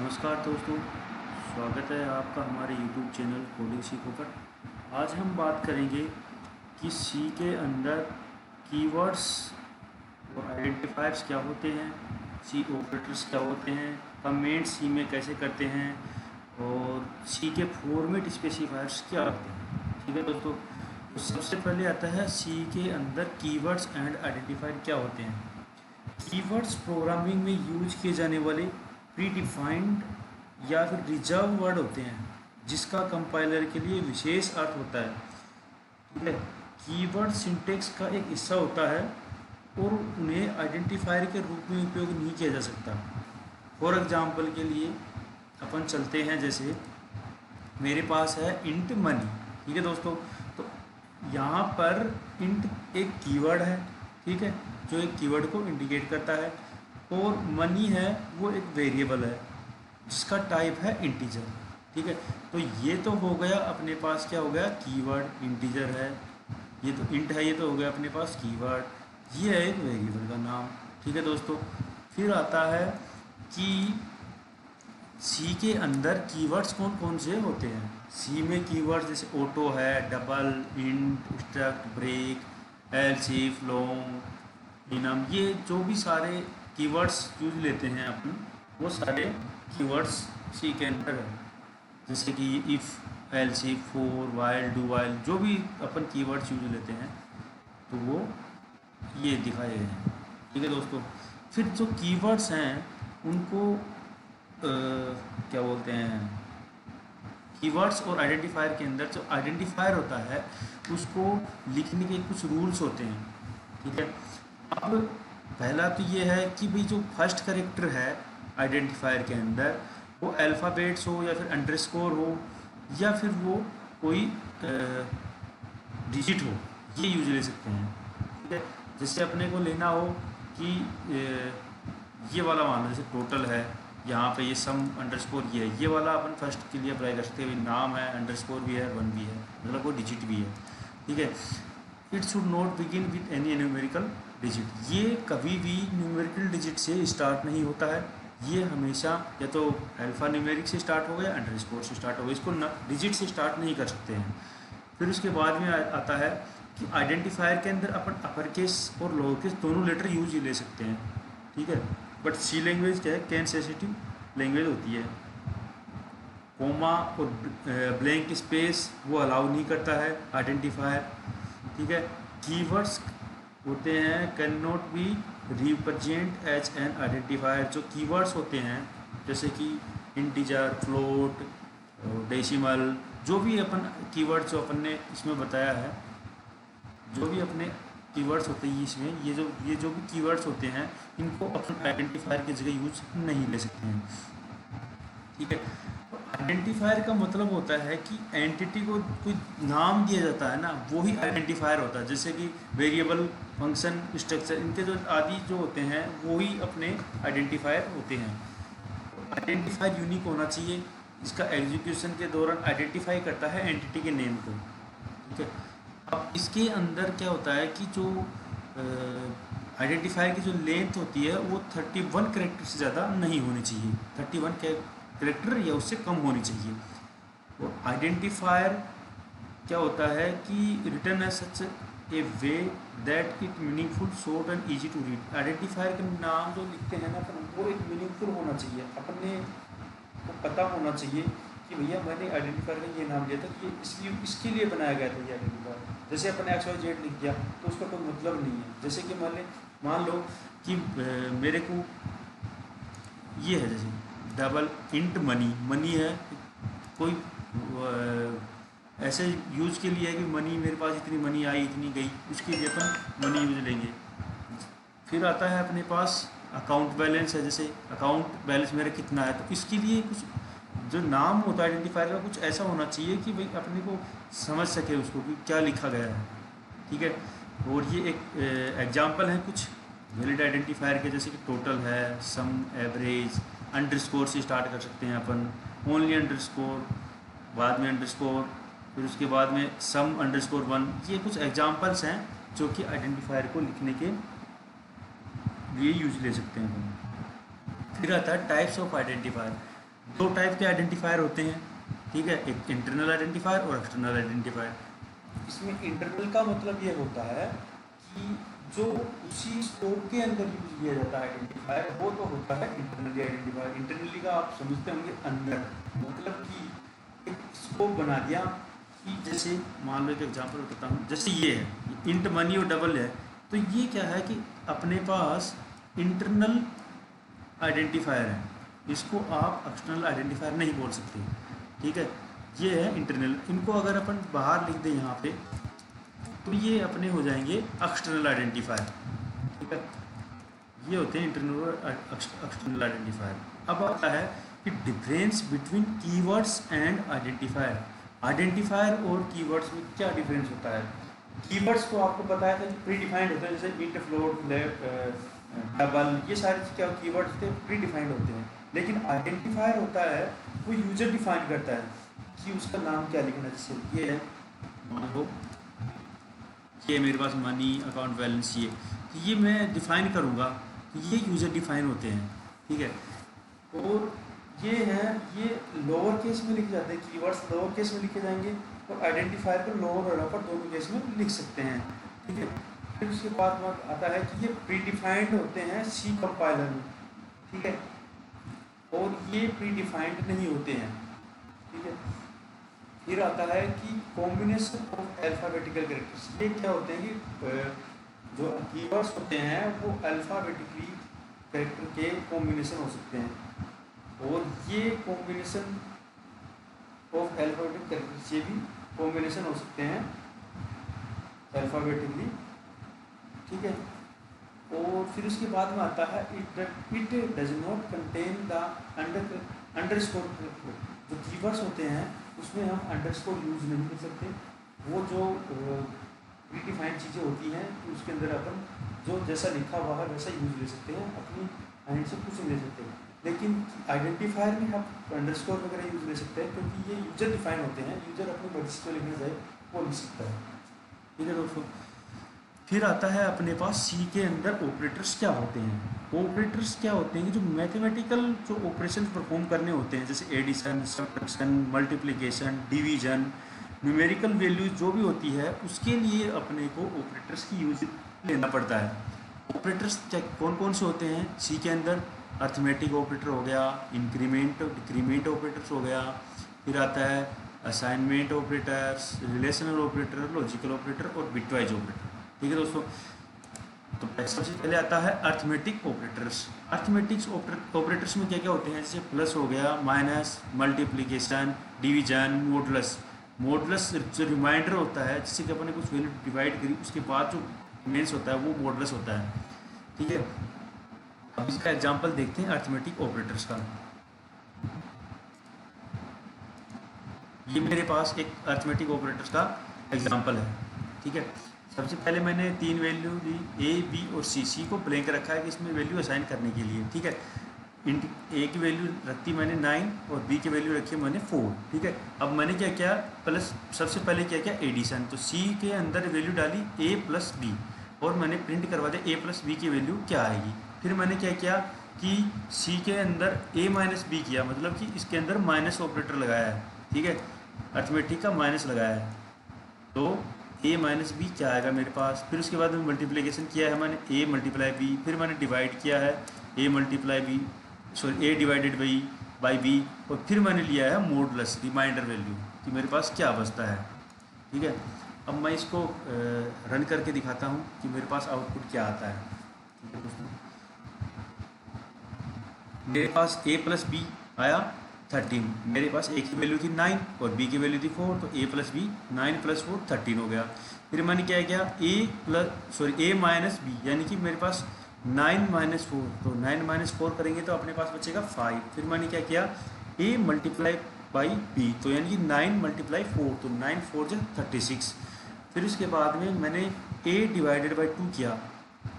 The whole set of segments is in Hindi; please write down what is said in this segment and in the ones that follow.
नमस्कार दोस्तों, स्वागत है आपका हमारे YouTube चैनल कोडिंग सीखो पर। आज हम बात करेंगे कि सी के अंदर कीवर्ड्स और आइडेंटिफायर्स क्या होते हैं, सी ऑपरेटर्स क्या होते हैं, कमेंट सी में कैसे करते हैं और सी के फॉर्मेट स्पेसिफायर्स क्या होते हैं। ठीक है दोस्तों, तो सबसे पहले आता है सी के अंदर कीवर्ड्स एंड आइडेंटिफायर क्या होते हैं। कीवर्ड्स प्रोग्रामिंग में यूज किए जाने वाले प्री डिफाइंड या फिर रिजर्व वर्ड होते हैं जिसका कंपाइलर के लिए विशेष अर्थ होता है। ठीक है, कीवर्ड सिंटेक्स का एक हिस्सा होता है और उन्हें आइडेंटिफायर के रूप में उपयोग नहीं किया जा सकता। फॉर एग्जांपल के लिए अपन चलते हैं, जैसे मेरे पास है इंट मनी। ठीक है दोस्तों, तो यहाँ पर इंट एक कीवर्ड है, ठीक है, जो एक कीवर्ड को इंडिकेट करता है, और मनी है वो एक वेरिएबल है जिसका टाइप है इंटीजर। ठीक है, तो ये तो हो गया अपने पास, क्या हो गया, कीवर्ड इंटीजर है, ये तो इंट है, ये तो हो गया अपने पास कीवर्ड, ये है एक वेरिएबल का नाम। ठीक है दोस्तों, फिर आता है कि सी के अंदर कीवर्ड्स कौन कौन से होते हैं। सी में कीवर्ड्स जैसे ऑटो है, double, int, struct, break, else if, long, enum, ये जो भी सारे कीवर्ड्स यूज लेते हैं अपन, वो सारे कीवर्ड्स सी के अंदर है। जैसे कि if, else if, for, while, do while, जो भी अपन कीवर्ड्स यूज लेते हैं तो वो ये दिखाए गए हैं। ठीक है दोस्तों, फिर जो कीवर्ड्स हैं उनको क्या बोलते हैं, कीवर्ड्स और आइडेंटिफायर के अंदर जो आइडेंटिफायर होता है उसको लिखने के कुछ रूल्स होते हैं। ठीक है, अब पहला तो ये है कि भाई जो फर्स्ट कैरेक्टर है आइडेंटिफायर के अंदर वो अल्फ़ाबेट्स हो या फिर अंडरस्कोर हो या फिर वो कोई डिजिट हो, ये यूज ले सकते हैं। ठीक है, जैसे अपने को लेना हो कि ये वाला मान लो, जैसे टोटल है, यहाँ पे ये सम अंडरस्कोर ये है, ये वाला अपन फर्स्ट के लिए अप्लाई कर सकते हैं। नाम है, अंडरस्कोर भी है, वन भी है, मतलब कोई डिजिट भी है। ठीक है, it should not begin with any numerical digit, ये कभी भी न्यूमेरिकल डिजिट से स्टार्ट नहीं होता है, ये हमेशा या तो अल्फ़ा न्यूमेरिक से स्टार्ट होगा या अंडरस्कोर से स्टार्ट होगा, इसको डिजिट से स्टार्ट नहीं कर सकते हैं। फिर उसके बाद में आता है कि आइडेंटिफायर के अंदर अपन अपर केस और लोअर केस दोनों लेटर यूज ही ले सकते हैं। ठीक है, बट सी लैंग्वेज क्या है, कैन सेंसिटिव लैंग्वेज होती है, कोमा और ब्लैंक स्पेस वो अलाउ नहीं करता है आइडेंटिफायर। ठीक है, कीवर्ड्स होते हैं can not be represent as an identifier, जो कीवर्ड्स होते हैं जैसे कि इंटीजर, फ्लोट, डेसिमल, जो भी अपन कीवर्ड जो अपन ने इसमें बताया है, जो भी अपने कीवर्ड्स होते हैं इसमें, ये जो भी कीवर्ड्स होते हैं इनको अपन आइडेंटिफायर की जगह यूज नहीं ले सकते हैं। ठीक है, आइडेंटिफायर का मतलब होता है कि एंटिटी को कोई नाम दिया जाता है ना, वो ही आइडेंटिफायर होता है। जैसे कि वेरिएबल, फंक्शन, स्ट्रक्चर, इनके जो आदि जो होते हैं वो ही अपने आइडेंटिफायर होते हैं। आइडेंटिफायर यूनिक होना चाहिए, इसका एग्जीक्यूशन के दौरान आइडेंटिफाई करता है एंटिटी के नेम को। ठीक है, अब इसके अंदर क्या होता है कि जो आइडेंटिफायर की जो लेंथ होती है वो 31 कैरेक्टर से ज़्यादा नहीं होनी चाहिए, 31 कैरेक्टर या उससे कम होनी चाहिए। और आइडेंटिफायर क्या होता है कि return as such a way that it meaningful, short and easy to read. Identifier के नाम जो लिखते हैं ना वो एक मीनिंगफुल होना चाहिए, अपने को पता होना चाहिए कि भैया मैंने आइडेंटिफायर का ये नाम लिया था, ये इसके लिए बनाया गया था ये आइडेंटिफायर। जैसे अपन XYZ लिख दिया तो उसका कोई मतलब नहीं है। जैसे कि मान लो कि मेरे को ये है, जैसे डबल इंट मनी, मनी है, कोई ऐसे यूज के लिए है कि मनी, मेरे पास इतनी मनी आई, इतनी गई, उसके लिए अपन मनी यूज लेंगे। फिर आता है अपने पास अकाउंट बैलेंस है, जैसे अकाउंट बैलेंस मेरा कितना है, तो इसके लिए कुछ जो नाम होता है आइडेंटिफायर का कुछ ऐसा होना चाहिए कि भाई अपने को समझ सके उसको कि क्या लिखा गया है। ठीक है, और ये एक एग्जांपल है कुछ वैलिड आइडेंटिफायर के, जैसे कि टोटल है, सम, एवरेज, अंडरस्कोर से स्टार्ट कर सकते हैं अपन, ओनली अंडरस्कोर, बाद में अंडरस्कोर, फिर उसके बाद में सम अंडरस्कोर 1, ये कुछ एग्जांपल्स हैं जो कि आइडेंटिफायर को लिखने के लिए यूज ले सकते हैं अपन। फिर आता है टाइप्स ऑफ आइडेंटिफायर। दो टाइप के आइडेंटिफायर होते हैं, ठीक है, एक इंटरनल आइडेंटिफायर और एक्सटर्नल आइडेंटिफायर। इसमें इंटरनल का मतलब ये होता है कि जो उसी स्कोप के अंदर यूज किया जाता है आइडेंटिफायर, वो तो होता है इंटरनली आइडेंटिफायर। इंटरनली का आप समझते होंगे अंदर, मतलब कि एक स्कोप बना दिया कि जैसे मान लो एक एग्जांपल बताता हूँ, जैसे ये है इंट मनी और डबल है, तो ये क्या है कि अपने पास इंटरनल आइडेंटिफायर है, इसको आप एक्सटर्नल आइडेंटिफायर नहीं बोल सकते, ठीक है। ये है इंटरनल, इनको अगर अपन बाहर लिख दें यहाँ पे तो ये अपने हो जाएंगे एक्सटर्नल आइडेंटिफायर, ठीक है। ये होते हैं इंटरनल और एक्सटर्नल आइडेंटिफायर। अब आता है कि difference between keywords and identifier. Identifier और कीवर्ड्स में क्या डिफरेंस होता है? कीवर्ड्स तो आपको पता है कि प्री डिफाइंड होते हैं, जैसे इंट, फ्लोट, डबल, ये सारी क्या कीवर्ड्स थे, प्री डिफाइंड होते हैं। लेकिन आइडेंटिफायर होता है वो यूजर डिफाइन करता है कि उसका नाम क्या लिखना है। जैसे ये है, मान लो ये मेरे पास मनी, अकाउंट बैलेंस, ये मैं डिफाइन करूँगा, तो ये यूजर डिफाइन होते हैं, ठीक है। और ये है, ये लोअर केस में लिखे जाते हैं, कीवर्ड्स लोअर केस में लिखे जाएंगे और आइडेंटिफायर को लोअर और अपर दोनों केस में लिख सकते हैं, ठीक है। फिर उसके बाद आता है कि ये प्री डिफाइंड होते हैं सी कंपाइलर में, ठीक है, और ये प्री डिफाइंड नहीं होते हैं, ठीक है। फिर आता है कि कॉम्बिनेशन ऑफ अल्फ़ाबेटिकल कैरेक्टर्स। ये क्या होते हैं कि जो कीवर्ड्स होते हैं वो अल्फ़ाबेटिकली कैरेक्टर के कॉम्बिनेशन हो सकते हैं, और ये कॉम्बिनेशन ऑफ अल्फ़ाबेटिक कैरेक्टर्स, ये भी कॉम्बिनेशन हो सकते हैं अल्फ़ाबेटिकली, ठीक है। और फिर उसके बाद में आता है it does not contain the underscore. जो कीवर्ड्स होते हैं उसमें हम अंडरस्कोर यूज़ नहीं कर सकते। वो जो प्रीडिफाइंड चीज़ें होती हैं उसके अंदर अपन जो जैसा लिखा हुआ है वैसा यूज़ ले सकते हैं, अपनी हैंड से कुछ नहीं ले सकते। लेकिन आइडेंटिफायर में हम अंडरस्कोर वगैरह यूज़ ले सकते हैं, क्योंकि ये यूजर डिफाइन होते हैं, यूजर अपनी मर्जी से लिखना चाहे वो लिख सकता है, ठीक है दोस्तों। फिर आता है अपने पास सी के अंदर ऑपरेटर्स क्या होते हैं। ऑपरेटर्स क्या होते हैं कि जो मैथमेटिकल जो ऑपरेशन परफॉर्म करने होते हैं, जैसे addition, subtraction, multiplication, division, numerical values जो भी होती है उसके लिए अपने को ऑपरेटर्स की यूज लेना पड़ता है। ऑपरेटर्स क्या कौन कौन से होते हैं सी के अंदर? अर्थमेटिक ऑपरेटर हो गया, इंक्रीमेंट डिक्रीमेंट ऑपरेटर्स हो गया, फिर आता है assignment operators, relational operator, logical operator और बिटवाइज ऑपरेटर, ठीक है दोस्तों। तो सबसे पहले आता है अर्थमेटिक ऑपरेटर्स। अर्थमेटिक्स ऑपरेटर्स में क्या क्या होते हैं? जैसे प्लस हो गया, minus, multiplication, division, modulus. Modulus जो रिमाइंडर होता है, जिससे कि अपने कुछ वैल्यू डिवाइड करी उसके बाद जो मेंस होता है वो मॉडुलस होता है, ठीक है। अब इसका एग्जांपल देखते हैं अर्थमेटिक ऑपरेटर्स का। ये मेरे पास एक अर्थमेटिक ऑपरेटर्स का एग्जांपल है, ठीक है। सबसे पहले मैंने तीन वैल्यू ली, ए, बी और सी को ब्लैंक रखा है कि इसमें वैल्यू असाइन करने के लिए, ठीक है। ए की वैल्यू रखती मैंने 9 और बी की वैल्यू रखी मैंने 4, ठीक है। अब मैंने क्या किया, प्लस सबसे पहले क्या किया, एडिशन। तो सी के अंदर वैल्यू डाली ए प्लस बी और मैंने प्रिंट करवा दिया ए प्लस बी की वैल्यू क्या आएगी। फिर मैंने क्या किया कि सी के अंदर ए माइनस बी किया, मतलब कि इसके अंदर माइनस ऑपरेटर लगाया है, ठीक है, अर्थमेटिक का माइनस लगाया है, तो ए माइनस बी क्या आएगा मेरे पास। फिर उसके बाद में मल्टीप्लिकेशन किया है मैंने, ए मल्टीप्लाई बी, फिर मैंने डिवाइड किया है A multiply B, sorry A divided by B, और फिर मैंने लिया है मॉडुलस रिमाइंडर वैल्यू कि मेरे पास क्या बचता है, ठीक है। अब मैं इसको रन करके दिखाता हूँ कि मेरे पास आउटपुट क्या आता है, ठीक है दोस्तों। मेरे पास ए प्लस बी आया 13, मेरे पास ए की वैल्यू थी 9 और बी की वैल्यू थी 4, तो ए प्लस बी 9 प्लस 4 13 हो गया। फिर मैंने क्या किया, ए माइनस बी, यानी कि मेरे पास 9 माइनस 4, तो 9 माइनस 4 करेंगे तो अपने पास बचेगा 5। फिर मैंने क्या किया, ए मल्टीप्लाई बाई बी, तो यानी कि 9 मल्टीप्लाई 4, तो 9 4 जो 36। फिर उसके बाद में मैंने ए डिवाइडेड बाई 2 किया,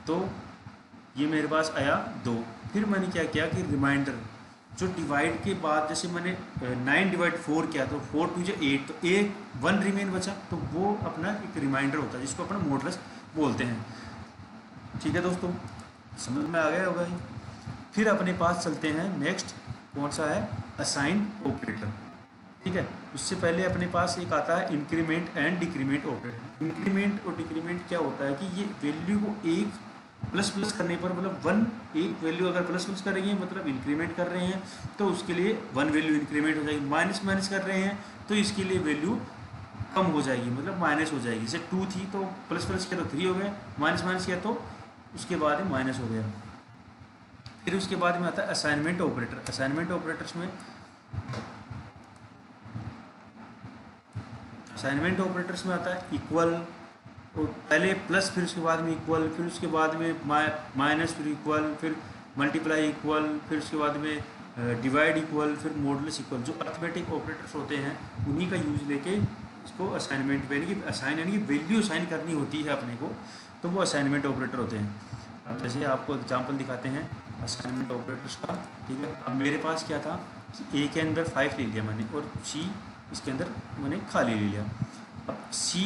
तो ये मेरे पास आया 2। फिर मैंने क्या किया कि रिमाइंडर जो डिवाइड के बाद, जैसे मैंने 9 डिवाइड 4 किया तो 4 2 जो 8, तो 1 रिमेन बचा, तो वो अपना एक रिमाइंडर होता है जिसको अपना मॉडुलस बोलते हैं, ठीक है दोस्तों, समझ में आ गया होगा ही। फिर अपने पास चलते हैं नेक्स्ट कौन सा है, असाइन ऑपरेटर। ठीक है, उससे पहले अपने पास एक आता है increment and decrement operator. Increment और डिक्रीमेंट क्या होता है कि ये वैल्यू को एक प्लस प्लस करने पर, मतलब वन, एक वैल्यू अगर प्लस प्लस करेंगे मतलब इंक्रीमेंट कर रहे हैं तो उसके लिए वन वैल्यू इंक्रीमेंट हो जाएगी, माइनस माइनस कर रहे हैं तो इसके लिए वैल्यू कम हो जाएगी, मतलब माइनस हो जाएगी। जैसे 2 थी तो प्लस प्लस किया तो 3 हो गया, माइनस माइनस किया तो उसके बाद में माइनस हो गया। फिर उसके बाद में आता है असाइनमेंट ऑपरेटर। असाइनमेंट ऑपरेटर्स में असाइनमेंट ऑपरेटर्स में आता है इक्वल, और पहले प्लस फिर उसके बाद में इक्वल, फिर उसके बाद में माइनस, फिर इक्वल, फिर मल्टीप्लाई इक्वल, फिर उसके बाद में डिवाइड इक्वल, फिर मॉडुलस इक्वल। जो अर्थमेटिक ऑपरेटर्स होते हैं उन्हीं का यूज लेके इसको असाइनमेंट यानी कि असाइन यानी कि वैल्यू असाइन करनी होती है अपने को, तो वो असाइनमेंट ऑपरेटर होते हैं। अब जैसे आपको एग्जांपल दिखाते हैं असाइनमेंट ऑपरेटर्स का। ठीक है, अब मेरे पास क्या था कि ए के अंदर 5 ले लिया मैंने और सी इसके अंदर मैंने खाली ले लिया। अब सी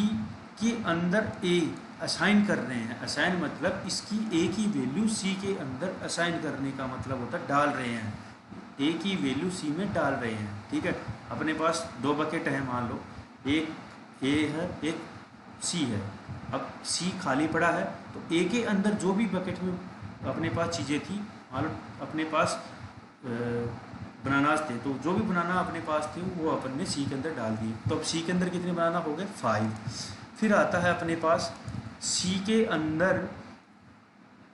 के अंदर ए असाइन कर रहे हैं, असाइन मतलब इसकी ए की वैल्यू सी के अंदर असाइन करने का मतलब होता है डाल रहे हैं, ए की वैल्यू सी में डाल रहे हैं। ठीक है, अपने पास 2 बकेट है, मान लो एक ए है एक सी है। अब सी खाली पड़ा है तो ए के अंदर जो भी बकेट में अपने पास चीज़ें थी, मान लो अपने पास बनानास थे, तो जो भी बनाना अपने पास थे वो अपन ने सी के अंदर डाल दिए। तो अब सी के अंदर कितने बनाना हो गए, 5। फिर आता है अपने पास सी के अंदर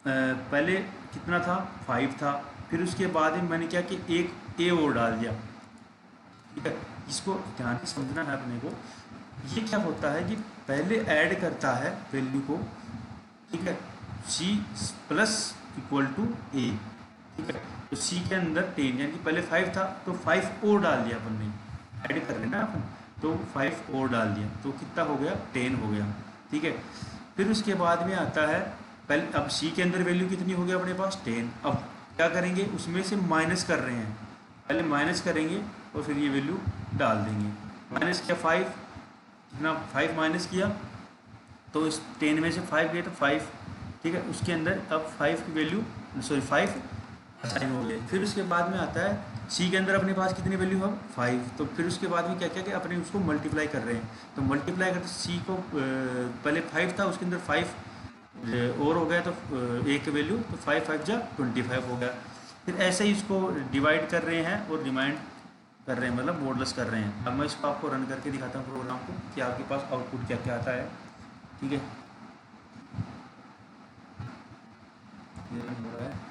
पहले कितना था, 5 था। फिर उसके बाद में मैंने क्या कि एक ए और डाल दिया। ठीक है, इसको ध्यान से समझना है अपने को। ये क्या होता है कि पहले ऐड करता है वैल्यू को, ठीक है, सी प्लस इक्वल टू ए। ठीक है, तो सी के अंदर 10 यानी कि पहले 5 था तो 5 और डाल दिया अपन ने, ऐड कर लेना अपन, तो 5 और डाल दिया तो कितना हो गया, 10 हो गया। ठीक है, फिर उसके बाद में आता है पहले, अब सी के अंदर वैल्यू कितनी हो गया अपने पास 10। अब क्या करेंगे, उसमें से माइनस कर रहे हैं, पहले माइनस करेंगे और फिर ये वैल्यू डाल देंगे। माइनस किया 5, कितना 5 माइनस किया तो इस 10 में से 5 गए तो 5। ठीक है, उसके अंदर अब 5 की वैल्यू 5 असाइन हो गए। फिर उसके बाद में आता है सी के अंदर अपने पास कितनी वैल्यू है, 5। तो फिर उसके बाद में क्या क्या कि अपने उसको मल्टीप्लाई कर रहे हैं, तो मल्टीप्लाई करते सी को पहले 5 था उसके अंदर 5 और हो गया तो ए की वैल्यू, तो 5 5 जा 25 हो गया। फिर ऐसे ही इसको डिवाइड कर रहे हैं और रिमाइंड कर रहे हैं, मतलब मॉडुलस कर रहे हैं। अब मैं इसको आपको रन करके दिखाता हूँ प्रोग्राम को कि आपके पास आउटपुट क्या क्या आता है। ठीक है, ये रन हो रहा है।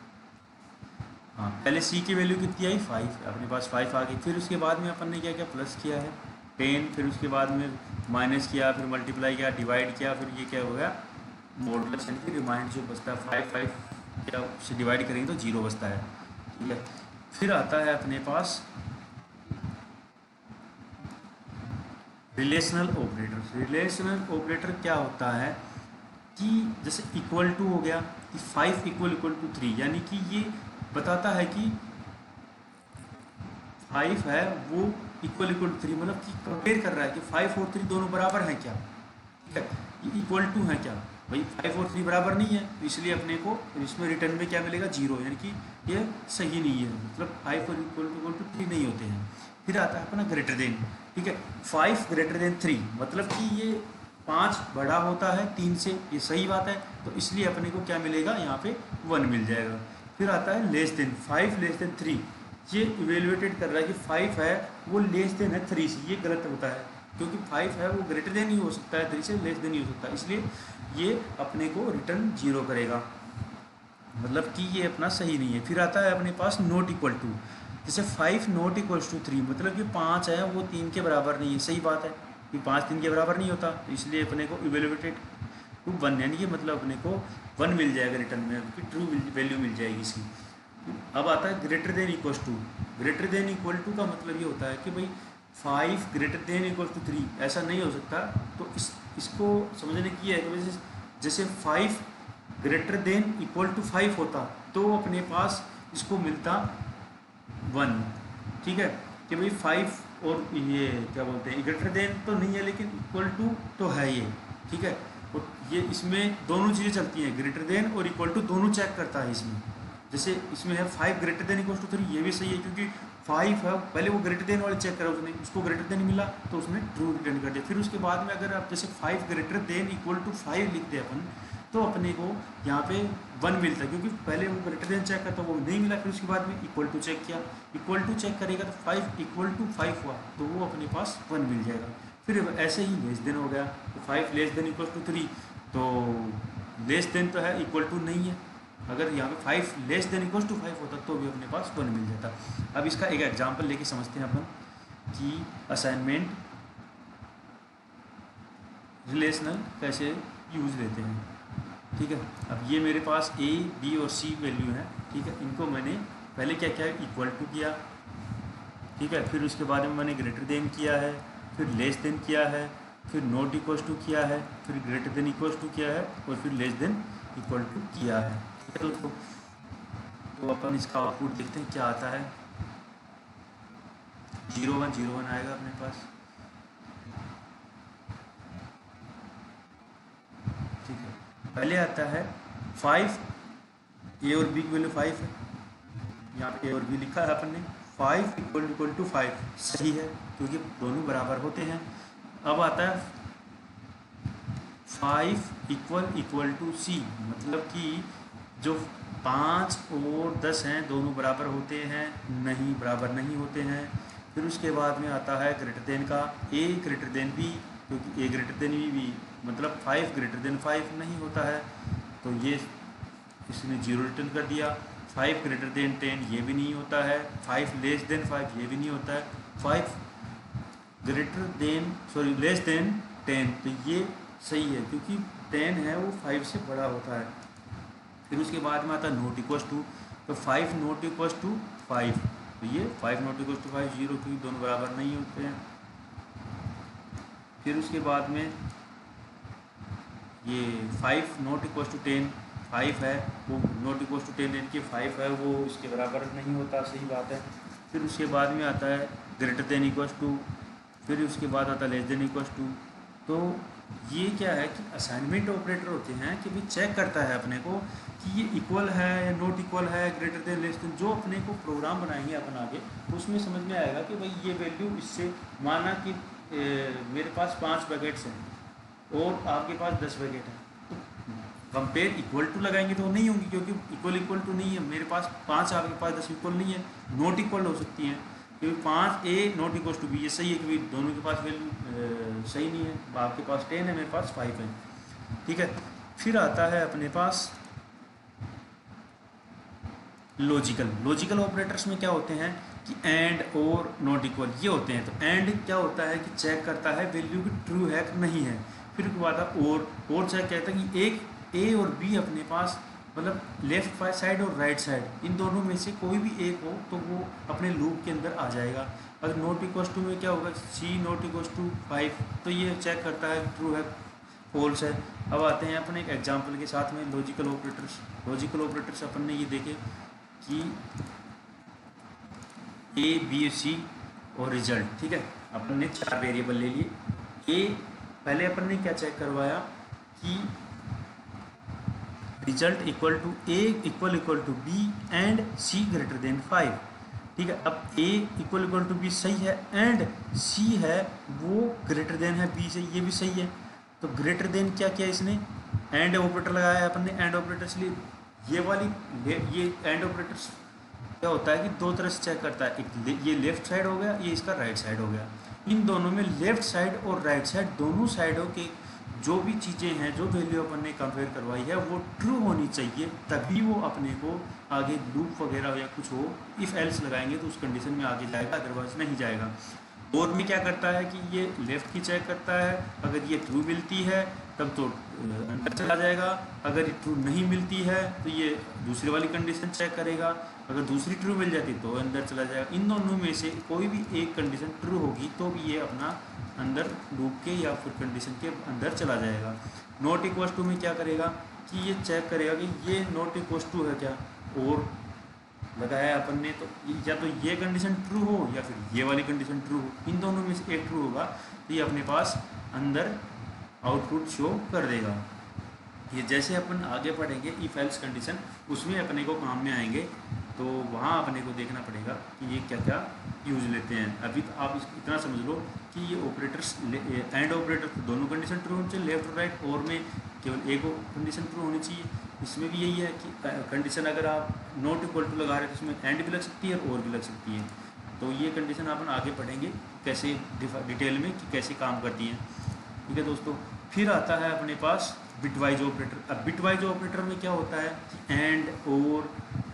हाँ, पहले सी की वैल्यू कितनी आई, 5, अपने पास 5 आ गई। फिर उसके बाद में अपन ने क्या क्या प्लस किया है 10, फिर उसके बाद में माइनस किया, फिर मल्टीप्लाई किया, डिवाइड किया, फिर ये क्या हो गया मॉडुलस यानी कि रिमाइंड जो बचता है 5 5 क्या उससे डिवाइड करेंगे तो 0 बचता है। ठीक है, फिर आता है अपने पास रिलेशनल ऑपरेटर। रिलेशनल ऑपरेटर क्या होता है कि जैसे इक्वल टू हो गया कि 5 इक्वल टू 3, यानी कि ये बताता है कि 5 है वो इक्वल टू 3, मतलब कि कंपेयर कर रहा है कि 5 और 3 दोनों बराबर हैं क्या। ठीक है, ये इक्वल टू है क्या, भाई 5 और 3 बराबर नहीं है, तो इसलिए अपने को इसमें रिटर्न में क्या मिलेगा, 0, यानी कि ये सही नहीं है, मतलब 5 और इक्वल टू 3 नहीं होते हैं। फिर आता है अपना ग्रेटर देन। ठीक है, 5 ग्रेटर देन 3, मतलब कि ये 5 बड़ा होता है 3 से, ये सही बात है, तो इसलिए अपने को क्या मिलेगा यहाँ पे 1 मिल जाएगा। फिर आता है लेस देन, 5 लेस देन 3, ये इवेलुएटेड कर रहा है कि 5 है वो लेस देन है 3 से, ये गलत होता है क्योंकि 5 है वो ग्रेटर देन ही हो सकता है 3 से, लेस देन ही हो सकता है, इसलिए ये अपने को रिटर्न 0 करेगा, मतलब कि ये अपना सही नहीं है। फिर आता है अपने पास नॉट इक्वल टू, जैसे 5 नॉट इक्वल टू 3, मतलब कि 5 है वो 3 के बराबर नहीं है, सही बात है कि 5 3 के बराबर नहीं होता, तो इसलिए अपने को इवेलुएटेड टू 1 यानी कि मतलब अपने को 1 मिल जाएगा रिटर्न में, कि ट्रू वैल्यू मिल जाएगी इसकी। अब आता है greater than equal to. Greater than equal to का मतलब ये होता है कि भाई 5 ग्रेटर देन इक्वल टू 3, ऐसा नहीं हो सकता, तो इसको समझने की है कि जैसे 5 ग्रेटर देन इक्वल टू 5 होता तो अपने पास इसको मिलता 1। ठीक है, कि भाई 5 और ये क्या बोलते हैं ग्रेटर देन तो नहीं है लेकिन इक्वल टू तो है ये। ठीक है, और ये इसमें दोनों चीज़ें चलती हैं, ग्रेटर देन और इक्वल टू दोनों चेक करता है इसमें। जैसे इसमें है 5 ग्रेटर देन इक्वल टू 3, ये भी सही है क्योंकि 5 है, पहले वो ग्रेटर देन वाले चेक करा उसने, उसको ग्रेटर देन मिला तो उसने ट्रू रिटर्न कर दिया। फिर उसके बाद में अगर आप जैसे 5 ग्रेटर देन इक्वल टू 5 लिखते हैं अपन, तो अपने को यहाँ पे 1 मिलता है क्योंकि पहले वो ग्रेटर देन चेक करता वो नहीं मिला। फिर उसके बाद में इक्वल टू चेक किया, इक्वल टू चेक करेगा तो 5 इक्वल टू 5 हुआ तो वो अपने पास 1 मिल जाएगा। फिर ऐसे ही लेस देन हो गया, तो 5 लेस देन इक्वल टू 3, तो लेस देन तो है, इक्वल टू नहीं है। अगर यहाँ पे 5 लेस देन इक्वल टू 5 होता तो भी अपने पास 1 मिल जाता। अब इसका एक एग्जांपल लेके समझते हैं अपन कि असाइनमेंट रिलेशनल कैसे यूज लेते हैं। ठीक है, अब ये मेरे पास ए बी और सी वैल्यू है। ठीक है, इनको मैंने पहले क्या किया, इक्वल टू किया। ठीक है, फिर उसके बाद में मैंने ग्रेटर देन किया है, फिर लेस देन किया है, फिर नॉट इक्वल टू किया है, फिर ग्रेटर देन इक्वल टू किया है और फिर लेस देन इक्वल टू किया है। ठीक है दोस्तों, तो अपन इसका आउटपुट देखते हैं क्या आता है। 0 1 0 1 आएगा अपने पास। ठीक है, पहले आता है 5, ए और बी की वैल्यू 5 है, यहाँ पे ए और बी लिखा है अपन ने। 5 इक्वल टू 5 सही है क्योंकि दोनों बराबर होते हैं। अब आता है 5 इक्वल टू सी, मतलब कि जो 5 और 10 हैं दोनों बराबर होते हैं, नहीं बराबर नहीं होते हैं। फिर उसके बाद में आता है ग्रेटर देन का, ए ग्रेटर देन बी, क्योंकि ए ग्रेटर देन बी मतलब 5 ग्रेटर देन 5 नहीं होता है, तो ये इसने 0 रिटर्न कर दिया। 5 ग्रेटर देन 10 ये भी नहीं होता है, 5 लेस देन 5 ये भी नहीं होता है, 5 लेस देन 10 तो ये सही है क्योंकि 10 है वो 5 से बड़ा होता है। फिर उसके बाद में आता है नॉट इक्वल टू, तो 5 नॉट इक्वल टू 5, तो ये 5 नॉट इक्वल टू 5 0 क्योंकि दोनों बराबर नहीं होते हैं। फिर उसके बाद में ये 5 नॉट इक्वल टू 10, 5 है वो नॉट इक्वल टू 10 यानी कि 5 है वो इसके बराबर नहीं होता, सही बात है। फिर उसके बाद में आता है ग्रेटर देन इक्वल टू, फिर उसके बाद आता है लेस देन इक्वल टू। तो ये क्या है कि असाइनमेंट ऑपरेटर होते हैं कि भाई चेक करता है अपने को कि ये इक्वल है या नॉट इक्वल है, ग्रेटर देन लेस देन। जो अपने को प्रोग्राम बनाएंगे अपन आगे उसमें समझ में आएगा कि भाई ये वैल्यू इससे, माना कि मेरे पास 5 बकेट्स हैं और आपके पास 10 बकेट हैं, तो कंपेयर इक्वल टू लगाएंगे तो नहीं होंगी क्योंकि इक्वल टू नहीं है। मेरे पास 5 आपके पास 10 इक्वल नहीं है, नॉट इक्वल हो सकती हैं क्योंकि 5 ए नॉट इक्वल टू बी, ये सही है क्योंकि दोनों के पास वैल्यू सही नहीं है। आपके पास 10 है, मेरे पास 5 है। ठीक है, फिर आता है अपने पास लॉजिकल ऑपरेटर्स में क्या होते हैं कि एंड और नॉट इक्वल ये होते हैं। तो एंड क्या होता है कि चेक करता है वैल्यू की ट्रू है कि नहीं है। फिर उसके बाद और चेक कहता है कि एक ए और बी अपने पास, मतलब लेफ्ट साइड और राइट साइड, इन दोनों में से कोई भी एक हो तो वो अपने लूप के अंदर आ जाएगा। अगर नॉट इक्वल टू में क्या होगा, सी नॉट इक्वल टू 5, तो ये चेक करता है ट्रू है फॉल्स है। अब आते हैं अपने एक एग्जांपल के साथ में लॉजिकल ऑपरेटर्स अपन ने ये देखे कि ए बी सी और रिजल्ट। ठीक है, अपन ने 4 वेरिएबल ले लिए। ए पहले अपन ने क्या चेक करवाया कि result equal to A equal to B and C greater than 5। ठीक है, अब ए इक्वल टू बी सही है एंड सी है वो ग्रेटर देन है बी से, ये भी सही है। तो ग्रेटर देन क्या किया इसने, एंड ऑपरेटर लगाया अपन ने। एंड ऑपरेटर इसलिए ये एंड ऑपरेटर क्या होता है कि दो तरह से चेक करता है, एक ये लेफ्ट साइड हो गया, ये इसका राइट साइड हो गया। इन दोनों में लेफ्ट साइड और राइट साइड दोनों साइडों के जो भी चीज़ें हैं, जो वैल्यू अपन ने कंपेयर करवाई है वो ट्रू होनी चाहिए, तभी वो अपने को आगे लूप वगैरह या कुछ हो, इफ़ एल्स लगाएंगे तो उस कंडीशन में आगे जाएगा, अदरवाइज नहीं जाएगा। और में क्या करता है कि ये लेफ़्ट की चेक करता है, अगर ये ट्रू मिलती है तब तो अंदर चला जाएगा, अगर ये ट्रू नहीं मिलती है तो ये दूसरी वाली कंडीशन चेक करेगा, अगर दूसरी ट्रू मिल जाती तो अंदर चला जाएगा। इन दोनों में से कोई भी एक कंडीशन ट्रू होगी तो भी ये अपना अंदर लूप के या फिर कंडीशन के अंदर चला जाएगा। नॉट इक्वल टू में क्या करेगा कि ये चेक करेगा कि ये नॉट इक्वल टू है क्या, और लगाया अपन ने, तो या तो ये कंडीशन ट्रू हो या फिर ये वाली कंडीशन ट्रू हो, इन दोनों में से एक ट्रू होगा तो ये अपने पास अंदर आउटपुट शो कर देगा। ये जैसे अपन आगे पढ़ेंगे इफ एल्स कंडीशन, उसमें अपने को काम में आएंगे, तो वहाँ अपने को देखना पड़ेगा कि ये क्या क्या यूज लेते हैं। अभी तो आप इतना समझ लो कि ये ऑपरेटर्स, एंड ऑपरेटर दोनों कंडीशन ट्रू होनी चाहिए, लेफ्ट और राइट, और में केवल एक कंडीशन ट्रू होनी चाहिए। इसमें भी यही है कि कंडीशन अगर आप नॉट इक्वल टू लगा रहे हैं तो इसमें एंड भी लग सकती है और भी लग सकती है। तो ये कंडीशन अपन आगे पढ़ेंगे कैसे डिटेल में कि कैसे काम करती हैं। ठीक है दोस्तों, फिर आता है अपने पास बिटवाइज ऑपरेटर। अब बिटवाइज ऑपरेटर में क्या होता है कि एंड, और,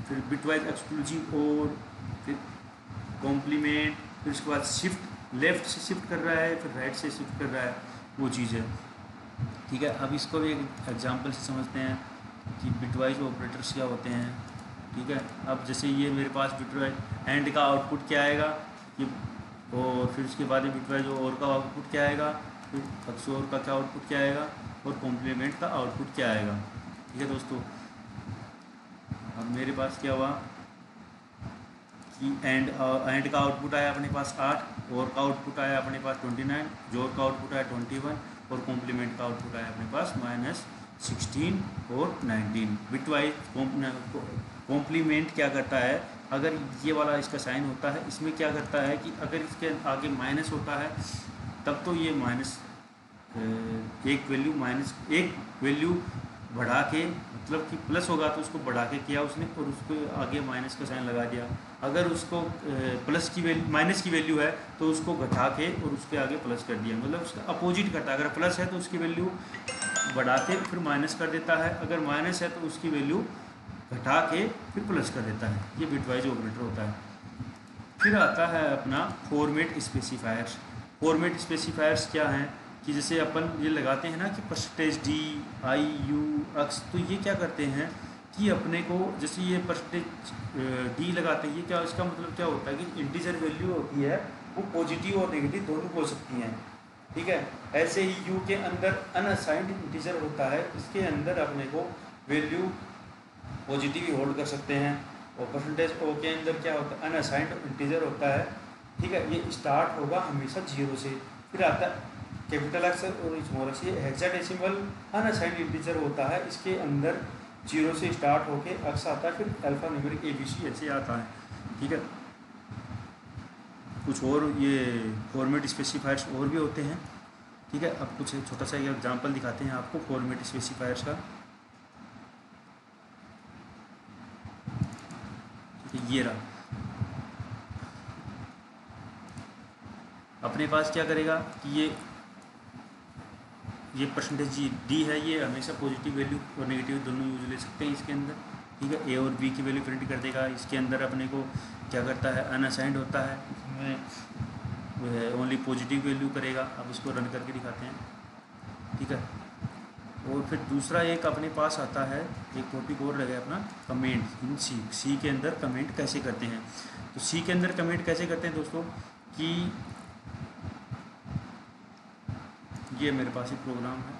फिर बिटवाइज एक्सक्लूसिव, और फिर कॉम्प्लीमेंट, फिर उसके बाद शिफ्ट, लेफ़्ट से शिफ्ट कर रहा है, फिर राइट से शिफ्ट कर रहा है, वो चीज़ है। ठीक है, अब इसको भी एक एग्जांपल से समझते हैं कि बिटवाइज ऑपरेटर्स क्या होते हैं। ठीक है, अब जैसे ये मेरे पास बिटवाइज एंड का आउटपुट क्या आएगा ये, और फिर उसके बाद बिटवाइज और का आउटपुट क्या आएगा, फिर XOR का क्या आउटपुट क्या आएगा, और कॉम्प्लीमेंट का आउटपुट क्या आएगा। ठीक है दोस्तों, अब मेरे पास क्या हुआ कि एंड का आउटपुट आया अपने पास 8, और का आउटपुट आया अपने पास 29, जोर का आउटपुट आया 21, और कॉम्प्लीमेंट का आउटपुट आया अपने पास -16 और 19। बिटवाइज कॉम्प्लीमेंट क्या करता है, अगर ये वाला इसका साइन होता है, इसमें क्या करता है कि अगर इसके आगे माइनस होता है तब तो ये एक वैल्यू बढ़ा के, मतलब कि प्लस होगा तो उसको बढ़ा के किया उसने, और उसको आगे माइनस का साइन लगा दिया। अगर उसको माइनस की वैल्यू है तो उसको घटा के और उसके आगे प्लस कर दिया, मतलब उसका अपोजिट करता है। अगर प्लस है तो उसकी वैल्यू बढ़ा के फिर माइनस कर देता है, अगर माइनस है तो उसकी वैल्यू घटा के फिर प्लस कर देता है। ये बिटवाइज ऑपरेटर होता है। फिर आता है अपना फॉर्मेट स्पेसिफायर्स। फॉर्मेट स्पेसिफायर्स क्या हैं कि जैसे अपन ये लगाते हैं ना कि percentage D, I, you, x, तो ये क्या करते हैं कि अपने को जैसे ये परसेंटेज डी लगाते हैं, ये क्या, इसका मतलब क्या होता है कि इंटीजर वैल्यू होती है वो पॉजिटिव और नेगेटिव दोनों हो सकती हैं। ठीक है, ऐसे ही यू के अंदर अनअसाइंड इंटीजर होता है, इसके अंदर अपने को वैल्यू पॉजिटिव ही होल्ड कर सकते हैं। और परसेंटेज ओ के अंदर क्या होता है, अनअसाइंड इंटीजर होता है। ठीक है, ये स्टार्ट होगा हमेशा 0 से। फिर आता है कैपिटल एक्स और स्मॉल एक्स, ये हेक्साडेसिमल अनअसाइंड इंटीजर होता है, इसके अंदर 0 से स्टार्ट होके एक्स आता है, फिर अल्फा न्यूमेरिक ABC ऐसे आता है। ठीक है, कुछ और ये फॉर्मेट स्पेसिफायर्स और भी होते हैं। ठीक है, अब कुछ छोटा सा एग्जांपल दिखाते हैं आपको फॉर्मेट स्पेसिफायर्स का। ये रहा, अपने पास क्या करेगा कि ये परसेंटेज डी है, ये हमेशा पॉजिटिव वैल्यू और नेगेटिव दोनों यूज ले सकते हैं इसके अंदर। ठीक है, ए और बी की वैल्यू प्रिंट कर देगा। इसके अंदर अपने को क्या करता है, अनअसाइंड होता है, इसमें ओनली पॉजिटिव वैल्यू करेगा। अब इसको रन करके दिखाते हैं। ठीक है, और फिर दूसरा एक अपने पास आता है, एक टॉपिक और लगे अपना कमेंट इन सी के अंदर कमेंट कैसे करते हैं। तो सी के अंदर कमेंट कैसे करते हैं दोस्तों कि ये मेरे पास एक प्रोग्राम है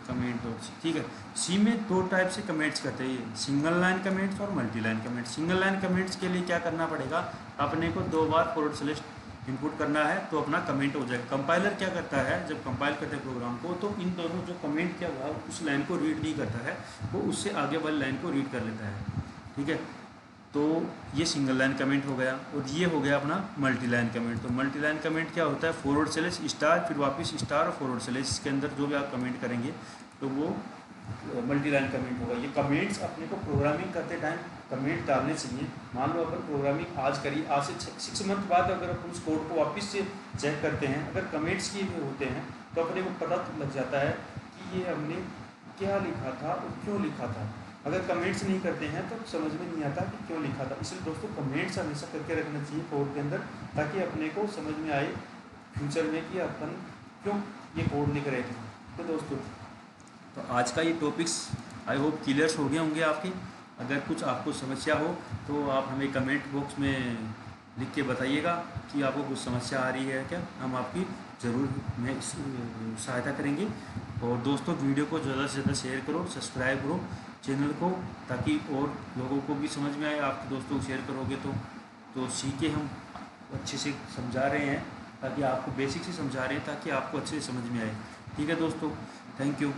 कमेंट डॉट सी। ठीक है, सी में दो टाइप से कमेंट्स करते हैं, सिंगल लाइन कमेंट्स और multi line comments. Single line comments के लिए क्या करना पड़ेगा, अपने को 2 बार फॉरवर्ड स्लैश इनपुट करना है तो अपना कमेंट हो जाएगा। कंपाइलर क्या करता है, जब कंपाइल करते हैं प्रोग्राम को तो इन दोनों जो कमेंट किया हुआ उस लाइन को रीड नहीं करता है, वो उससे आगे वाली लाइन को रीड कर लेता है। ठीक है, तो ये सिंगल लाइन कमेंट हो गया, और ये हो गया अपना मल्टी लाइन कमेंट। तो मल्टी लाइन कमेंट क्या होता है, फॉरवर्ड स्लैश स्टार, फिर वापस स्टार और फॉरवर्ड स्लैश, इसके अंदर जो भी आप कमेंट करेंगे तो वो मल्टी लाइन कमेंट होगा। ये कमेंट्स अपने को प्रोग्रामिंग करते टाइम कमेंट डालने चाहिए। मान लो अगर प्रोग्रामिंग आज करी, आज से 6 मंथ बाद अगर अपन उस कोड को वापस से चेक करते हैं, अगर कमेंट्स किए हुए होते हैं तो अपने को पता लग जाता है कि ये हमने क्या लिखा था और क्यों लिखा था। अगर कमेंट्स नहीं करते हैं तो समझ में नहीं आता कि क्यों लिखा था। इसलिए दोस्तों कमेंट्स हमेशा करके रखना चाहिए कोड के अंदर, ताकि अपने को समझ में आए फ्यूचर में कि अपन क्यों ये कोड लिख रहे थे। तो दोस्तों, तो आज का ये टॉपिक्स आई होप क्लियर्स हो गए होंगे आपके। अगर कुछ आपको समस्या हो तो आप हमें कमेंट बॉक्स में लिख के बताइएगा कि आपको कुछ समस्या आ रही है क्या, हम आपकी ज़रूर में सहायता करेंगे। और दोस्तों, वीडियो को ज़्यादा से ज़्यादा शेयर करो, सब्सक्राइब करो चैनल को, ताकि और लोगों को भी समझ में आए। आपके दोस्तों को शेयर करोगे तो सीखे हम अच्छे से समझा रहे हैं, ताकि आपको बेसिक से समझा रहे हैं ताकि आपको अच्छे से समझ में आए। ठीक है दोस्तों, थैंक यू।